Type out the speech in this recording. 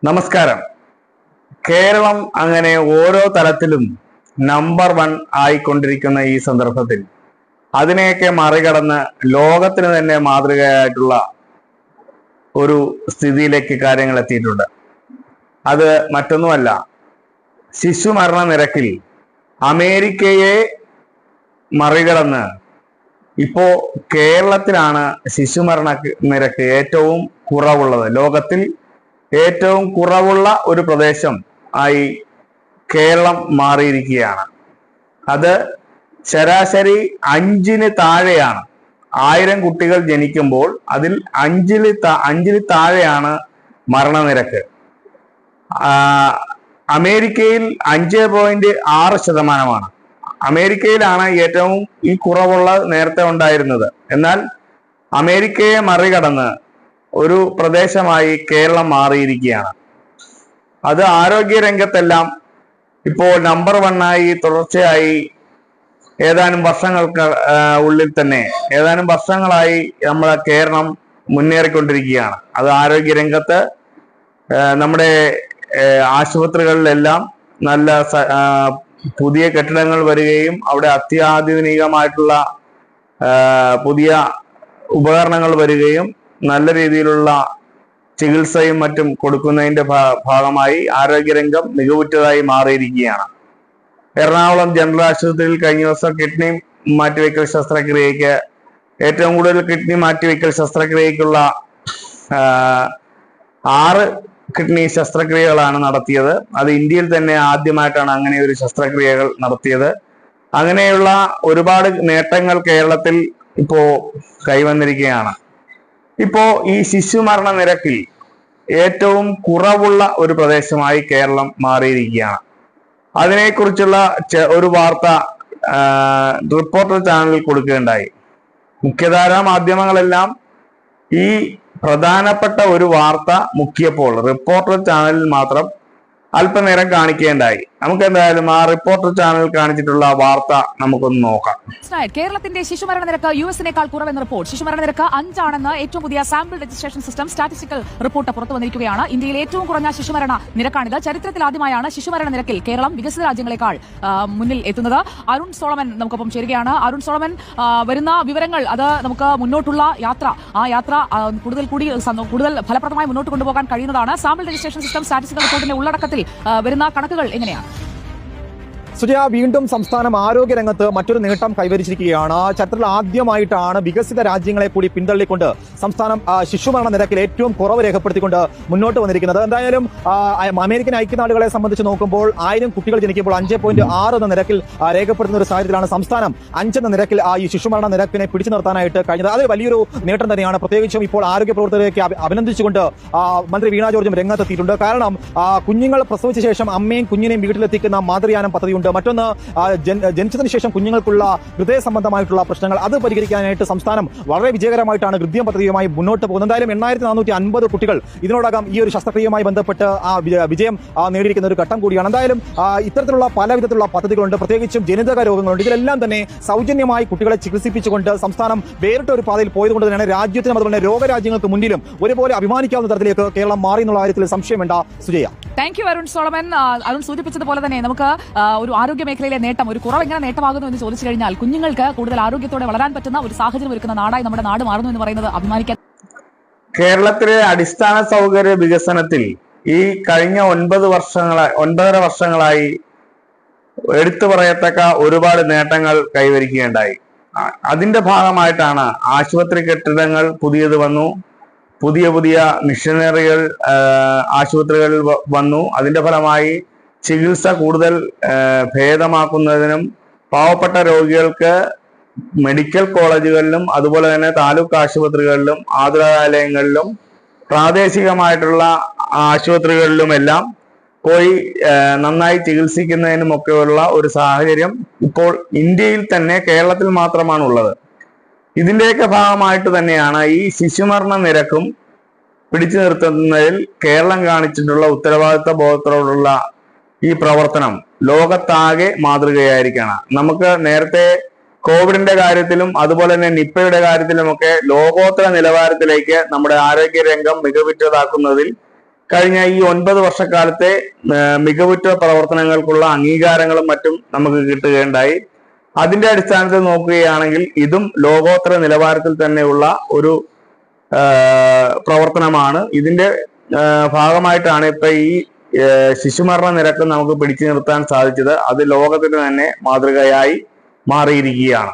നമസ്കാരം. കേരളം അങ്ങനെ ഓരോ തലത്തിലും നമ്പർ 1 ആയിക്കൊണ്ടിരിക്കുന്ന ഈ സന്ദർഭത്തിൽ അതിനെയൊക്കെ മറികടന്ന് ലോകത്തിന് തന്നെ മാതൃകയായിട്ടുള്ള ഒരു സ്ഥിതിയിലേക്ക് കാര്യങ്ങൾ എത്തിയിട്ടുണ്ട്. അത് മറ്റൊന്നുമല്ല, ശിശുമരണ നിരക്കിൽ അമേരിക്കയെ മറികടന്ന് ഇപ്പോ കേരളത്തിലാണ് ശിശുമരണ നിരക്ക് ഏറ്റവും കുറവുള്ളത്. ലോകത്തിൽ ഏറ്റവും കുറവുള്ള ഒരു പ്രദേശം ആയി കേരളം മാറിയിരിക്കുകയാണ്. അത് ശരാശരി 5-ന് താഴെയാണ്. 1000 കുട്ടികൾ ജനിക്കുമ്പോൾ അതിൽ 5-ൽ താഴെയാണ് മരണനിരക്ക്. അമേരിക്കയിൽ 5.6%. അമേരിക്കയിലാണ് ഏറ്റവും ഈ കുറവുള്ള നേരത്തെ ഉണ്ടായിരുന്നത്. എന്നാൽ അമേരിക്കയെ മറികടന്ന് ഒരു പ്രദേശമായി കേരളം മാറിയിരിക്കുകയാണ്. അത് ആരോഗ്യ രംഗത്തെല്ലാം ഇപ്പോൾ നമ്പർ 1 ആയി തുടർച്ചയായി ഏതാനും വർഷങ്ങൾക്ക് ഉള്ളിൽ തന്നെ ഏതാനും വർഷങ്ങളായി നമ്മളെ കേരളം മുന്നേറിക്കൊണ്ടിരിക്കുകയാണ്. അത് ആരോഗ്യ രംഗത്ത് നമ്മുടെ ആശുപത്രികളിലെല്ലാം നല്ല പുതിയ കെട്ടിടങ്ങൾ വരികയും അവിടെ അത്യാധുനികമായിട്ടുള്ള പുതിയ ഉപകരണങ്ങൾ വരികയും നല്ല രീതിയിലുള്ള ചികിത്സയും മറ്റും കൊടുക്കുന്നതിന്റെ ഭാഗമായി ആരോഗ്യരംഗം മികവുറ്റതായി മാറിയിരിക്കുകയാണ്. എറണാകുളം ജനറൽ ആശുപത്രിയിൽ കഴിഞ്ഞ ദിവസം കിഡ്നി മാറ്റിവെക്കൽ ശസ്ത്രക്രിയക്ക് ഏറ്റവും കൂടുതൽ കിഡ്നി മാറ്റിവെക്കൽ ശസ്ത്രക്രിയക്കുള്ള 6 കിഡ്നി ശസ്ത്രക്രിയകളാണ് നടത്തിയത്. അത് ഇന്ത്യയിൽ തന്നെ ആദ്യമായിട്ടാണ് അങ്ങനെ ഒരു ശസ്ത്രക്രിയകൾ നടത്തിയത്. അങ്ങനെയുള്ള ഒരുപാട് നേട്ടങ്ങൾ കേരളത്തിൽ ഇപ്പോ കൈവന്നിരിക്കുകയാണ്. ഇപ്പോ ഈ ശിശുമരണ നിരക്കിൽ ഏറ്റവും കുറവുള്ള ഒരു പ്രദേശമായി കേരളം മാറിയിരിക്കുകയാണ്. അതിനെക്കുറിച്ചുള്ള ഒരു വാർത്ത റിപ്പോർട്ടർ ചാനലിൽ കൊടുക്കുകയുണ്ടായി. മുഖ്യധാരാ മാധ്യമങ്ങളെല്ലാം ഈ പ്രധാനപ്പെട്ട ഒരു വാർത്ത മുക്കിയപ്പോൾ റിപ്പോർട്ടർ ചാനലിൽ മാത്രം അല്പനേരം കാണിക്കേണ്ടായി. നമുക്ക് എന്തായാലും ആ റിപ്പോർട്ടർ ചാനൽ കാണിച്ചിട്ടുള്ള വാർത്ത നമുക്കൊന്ന് നോക്കാം. കേരളത്തിന്റെ ശിശുമരണ നിരക്ക് യുഎസിനേക്കാൾ കുറവെന്ന റിപ്പോർട്ട്. ശിശുമരണ നിരക്ക് 5 ആണെന്ന് ഏറ്റവും പുതിയ sample registration system statistical report പുറത്തു വന്നിരിക്കുകയാണ്. ഇന്ത്യയിൽ ഏറ്റവും കുറഞ്ഞ ശിശുമരണ നിരക്കാണിത്. ചരിത്രത്തിൽ ആദ്യമായാണ് ശിശുമരണ നിരക്കിൽ കേരളം വികസിത രാജ്യങ്ങളെക്കാൾ മുന്നിൽ എത്തുന്നത്. അരുൺ സോളമൻ നമുക്കൊപ്പം ചേരുകയാണ്. അരുൺ സോളമൻ, വരുന്ന വിവരങ്ങൾ, അത് നമുക്ക് മുന്നോട്ടുള്ള യാത്ര, ആ യാത്ര കൂടുതൽ ഫലപ്രദമായി മുന്നോട്ട് കൊണ്ടുപോകാൻ കഴിയുന്നതാണ്. സാമ്പിൾ രജിസ്ട്രേഷൻ സിസ്റ്റം സ്റ്റാറ്റിസ്റ്റിക്കൽ റിപ്പോർട്ടിന്റെ ഉള്ളടക്കത്തിൽ വരുന്ന കണക്കുകൾ എങ്ങനെയാണ്? സുജയ, വീണ്ടും സംസ്ഥാനം ആരോഗ്യരംഗത്ത് മറ്റൊരു നേട്ടം കൈവരിച്ചിരിക്കുകയാണ്. ചരിത്രത്തിൽ ആദ്യമായിട്ടാണ് വികസിത രാജ്യങ്ങളെ കൂടി പിന്തള്ളിക്കൊണ്ട് സംസ്ഥാനം ശിശുമരണ നിരക്കിൽ ഏറ്റവും കുറവ് രേഖപ്പെടുത്തിക്കൊണ്ട് മുന്നോട്ട് വന്നിരിക്കുന്നത്. എന്തായാലും അമേരിക്കൻ ഐക്യനാടുകളെ സംബന്ധിച്ച് നോക്കുമ്പോൾ 1000 കുട്ടികൾ ജനിക്കുമ്പോൾ 5.6 എന്ന നിരക്കിൽ രേഖപ്പെടുത്തുന്ന ഒരു സാഹചര്യത്തിലാണ് സംസ്ഥാനം 5 എന്ന നിരക്കിൽ ഈ ശിശുമരണ നിരക്കിനെ പിടിച്ചു നിർത്താനായിട്ട് കഴിഞ്ഞത്. അത് വലിയൊരു നേട്ടം തന്നെയാണ്. പ്രത്യേകിച്ചും ഇപ്പോൾ ആരോഗ്യ പ്രവർത്തകരെയൊക്കെ അഭിനന്ദിച്ചുകൊണ്ട് മന്ത്രി വീണ ജോർജും രംഗത്തെത്തിയിട്ടുണ്ട്. കാരണം കുഞ്ഞുങ്ങൾ പ്രസവിച്ച ശേഷം അമ്മയും കുഞ്ഞിനെയും വീട്ടിലെത്തിക്കുന്ന മാതൃയാനം പദ്ധതിയുണ്ട്. മറ്റൊന്ന്, ജനിച്ചതിന് ശേഷം കുഞ്ഞുങ്ങൾക്കുള്ള ഹൃദയ സംബന്ധമായിട്ടുള്ള പ്രശ്നങ്ങൾ അത് പരിഹരിക്കാനായിട്ട് സംസ്ഥാനം വളരെ വിജയകരമായിട്ടാണ് ഹൃദയം പദ്ധതിയുമായി മുന്നോട്ട് പോകുന്നത്. എന്തായാലും 8450 കുട്ടികൾ ഇതിനോടകം ഈ ഒരു ശസ്ത്രക്രിയയുമായി ബന്ധപ്പെട്ട് വിജയം നേടിയിരിക്കുന്ന ഒരു ഘട്ടം കൂടിയാണ്. എന്തായാലും ഇത്തരത്തിലുള്ള പല വിധത്തിലുള്ള പദ്ധതികളുണ്ട്. പ്രത്യേകിച്ചും ജനിതക രോഗങ്ങളുണ്ട്. ഇതിലെല്ലാം തന്നെ സൗജന്യമായി കുട്ടികളെ ചികിത്സിപ്പിച്ചുകൊണ്ട് സംസ്ഥാനം വേറിട്ട ഒരു പാതയിൽ പോയതുകൊണ്ട് തന്നെയാണ് രാജ്യത്തിനും അതുപോലെ ലോകരാജ്യങ്ങൾക്ക് മുന്നിലും ഒരുപോലെ അഭിമാനിക്കാവുന്ന തരത്തിലേക്ക് കേരളം മാറി എന്നുള്ള കാര്യത്തിൽ സംശയം വേണ്ട. Sujaya, thank you Arun Solomon. Arun സൂചിപ്പിച്ചതുപോലെ തന്നെ നമുക്ക് ഒരു ആരോഗ്യ മേഖലയിലെ നേട്ടം, ഒരു കുറവ് എങ്ങനെ നേട്ടമാകുന്നു എന്ന് ചോദിച്ചു കഴിഞ്ഞാൽ കുഞ്ഞുങ്ങൾക്ക് കൂടുതൽ ആരോഗ്യത്തോടെ വളരാൻ പറ്റുന്ന ഒരു സാഹചര്യം ഒരുക്കുന്ന നാടായി നമ്മുടെ നാട് മാറുന്നു എന്ന് പറയുന്നത് അഭിമാനിക്കാൻ. കേരളത്തിലെ അടിസ്ഥാന സൗകര്യ വികസനത്തിൽ ഈ കഴിഞ്ഞ 9.5 വർഷങ്ങളായി എടുത്തു പറയത്തക്ക ഒരുപാട് നേട്ടങ്ങൾ കൈവരിക്കുകയുണ്ടായി. അതിന്റെ ഭാഗമായിട്ടാണ് ആശുപത്രി കെട്ടിടങ്ങൾ പുതിയത് വന്നു, പുതിയ മിഷനറികൾ ആശുപത്രികളിൽ വന്നു. അതിന്റെ ഫലമായി ചികിത്സ കൂടുതൽ ഭേദമാക്കുന്നതിനും പാവപ്പെട്ട രോഗികൾക്ക് മെഡിക്കൽ കോളേജുകളിലും അതുപോലെ തന്നെ താലൂക്ക് ആശുപത്രികളിലും ആതുരാലയങ്ങളിലും പ്രാദേശികമായിട്ടുള്ള ആശുപത്രികളിലും എല്ലാം പോയി നന്നായി ചികിത്സിക്കുന്നതിനുമൊക്കെയുള്ള ഒരു സാഹചര്യം ഇപ്പോൾ ഇന്ത്യയിൽ തന്നെ കേരളത്തിൽ മാത്രമാണ് ഉള്ളത്. ഇതിന്റെയൊക്കെ ഭാഗമായിട്ട് തന്നെയാണ് ഈ ശിശുമരണ നിരക്കും പിടിച്ചു നിർത്തുന്നതിൽ കേരളം കാണിച്ചിട്ടുള്ള ഉത്തരവാദിത്ത ബോധത്തോടുള്ള ഈ പ്രവർത്തനം ലോകത്താകെ മാതൃകയായിരിക്കണം. നമുക്ക് നേരത്തെ കോവിഡിന്റെ കാര്യത്തിലും അതുപോലെ തന്നെ നിപ്പയുടെ കാര്യത്തിലുമൊക്കെ ലോകോത്തര നിലവാരത്തിലേക്ക് നമ്മുടെ ആരോഗ്യ രംഗം മികവുറ്റതാക്കുന്നതിൽ കഴിഞ്ഞ ഈ 9 വർഷക്കാലത്തെ മികവുറ്റ പ്രവർത്തനങ്ങൾക്കുള്ള അംഗീകാരങ്ങളും മറ്റും നമുക്ക് കിട്ടുകയുണ്ടായി. അതിന്റെ അടിസ്ഥാനത്തിൽ നോക്കുകയാണെങ്കിൽ ഇതും ലോകോത്തര നിലവാരത്തിൽ തന്നെയുള്ള ഒരു പ്രവർത്തനമാണ്. ഇതിന്റെ ഭാഗമായിട്ടാണ് ഇപ്പൊ ഈ ശിശുമരണ നിരക്ക് നമുക്ക് പിടിച്ചു നിർത്താൻ സാധിച്ചത്. അത് ലോകത്തിന് തന്നെ മാതൃകയായി മാറിയിരിക്കുകയാണ്.